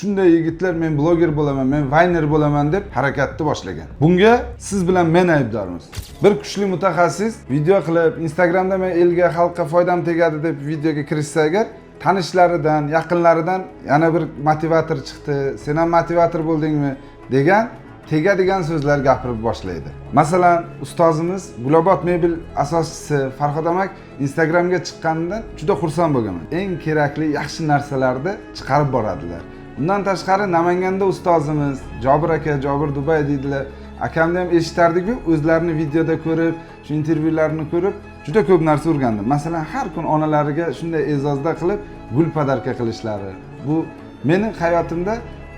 Shunday yigitlar men blogger bo'laman, men vayner bo'laman deb harakatni boshlagan. Bunga siz bilan men aybdormiz. Bir kuchli mutaxassis video qilib, Instagramda men elga, xalqqa foydam tegadi deb videoga kirishsa agar, tanishlaridan, yaqinlaridan yana bir motivator chiqdi, sen ham motivator bo'ldingmi degan tegadigan so'zlar gapirib boshlaydi. Masalan, ustozimiz Gulobod Mebel asoschisi Farhod amak Instagramga chiqqanidan juda xursand bo'lganman. Eng kerakli yaxshi narsalarni chiqarib boradilar. Bundan tashqari Namanganda ustozimiz Jobir aka, Jobir Dubay deydilar. Akamni ham eshitardik-ku, o'zlarini videoda ko'rib, shu intervyularni ko'rib, juda ko'p narsa o'rgandim. Masalan, har kun onalariga shunday e'zozda qilib, gul podarka qilishlari. Bu mening hayotimda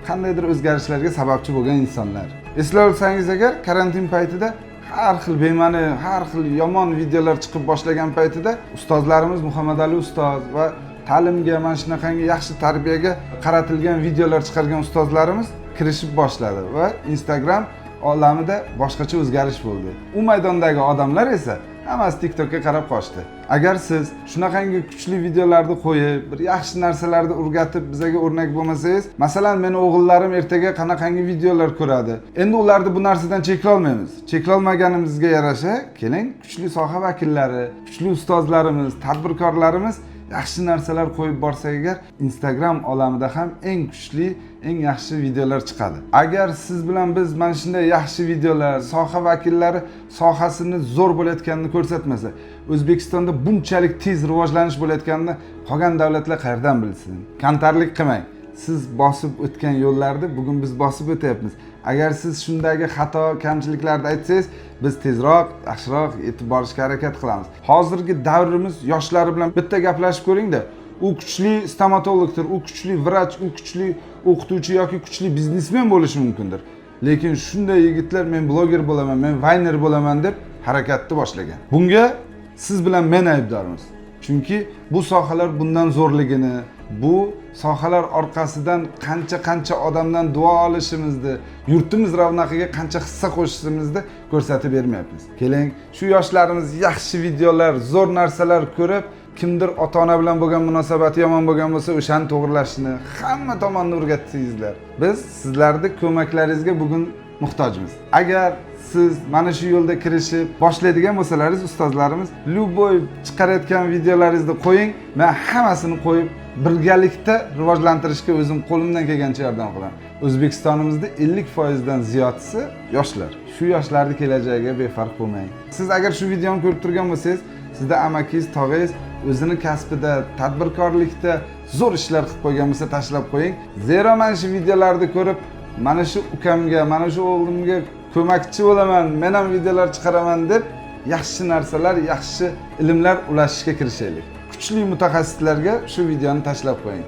qandaydir o'zgarishlarga sababchi bo'lgan insonlar. Eslay olsangiz agar, karantin paytida har xil bema'ni, har xil yomon videolar chiqib boshlagan paytida ustozlarimiz Muhammadali ustoz va ta'limga, mana shunaqangi yaxshi tarbiyaga qaratilgan videolar chiqargan ustozlarimiz kirishib boshladi va Instagram olamida boshqacha o'zgarish bo'ldi. U maydondagi odamlar esa hammasi TikTokka qarab qochdi. Agar siz shunaqangi kuchli videolarni qo'yib, bir yaxshi narsalarni o'rgatib bizga o'rnak bo'lmasangiz, masalan, meni o'g'illarim ertaga qanaqangi videolar ko'radi. Endi ularni bu narsadan cheklolmaymiz. Cheklolmaganimizga yarasha, keling, kuchli soha vakillari, kuchli ustozlarimiz, tadbirkorlarimiz yaxshi narsalar qo'yib borsak agar, Instagram olamida ham eng kuchli, eng yaxshi videolar chiqadi. Agar siz bilan biz mana shunday yaxshi videolar, soha vakillari sohasini zo'r bo'layotganini ko'rsatmasa, O'zbekistonda bunchalik tez rivojlanish bo'layotganini qolgan davlatlar qayerdan bilsin? Kamtarlik qilmang. Siz bosib o'tgan yo'llarni bugun biz bosib o'tyapmiz. Agar siz shundagi xato, kamchiliklarni aytsangiz, biz tezroq, yaxshiroq yetib borishga harakat qilamiz. Hozirgi davrimiz yoshlari bilan bitta gaplashib ko'ring-da. U kuchli stomatologdir, u kuchli vrach, u kuchli o'qituvchi yoki kuchli biznesmen bo'lishi mumkindir. Lekin shunday yigitlar men blogger bo'laman, men vayner bo'laman deb harakatni boshlagan. Bunga siz bilan men aybdormiz. Chunki bu sohalar bundan zo'rligini, bu sohalar orqasidan qancha odamdan duo olishimizni, yurtimiz ravnaqiga qancha hissa qo'shishimizni ko'rsatib bermayapmiz. Keling, shu yoshlarimiz yaxshi videolar, zo'r narsalar ko'rib, kimdir ota-ona bilan bo'lgan munosabati yomon bo'lgan bo'lsa, o'shani to'g'rilashni hamma tomondan o'rgatsizlar. Biz sizlarning ko'maklaringizga bugun muhtojmiz. Agar siz mana shu yo'lda kirishib boshlaydigan bo'lsalaringiz, ustozlarimiz любой chiqarayotgan videolaringizni qo'ying, men hammasini qo'yib birgalikda rivojlantirishga o'zim qo'limdan kelgancha yordam qilaman. O'zbekistonimizda 50% dan ziyodisi yoshlar. Shu yoshlarning kelajagiga befarq bo'lmang. Siz agar shu videoni ko'rib turgan bo'lsangiz, sizda amakingiz, tog'ingiz o'zini kasbida, tadbirkorlikda zo'r ishlar qilib qo'ygan bo'lsa, tashlab qo'ying. Zero mana shu videolarni ko'rib, mana shu ukamga, mana shu o'g'limga ko'makchi bo'laman, men ham videolar chiqaraman deb yaxshi narsalar, yaxshi ilmlar ulashishga kirishaylik. Kuchli mutaxassislarga shu videoni tashlab qo'ying.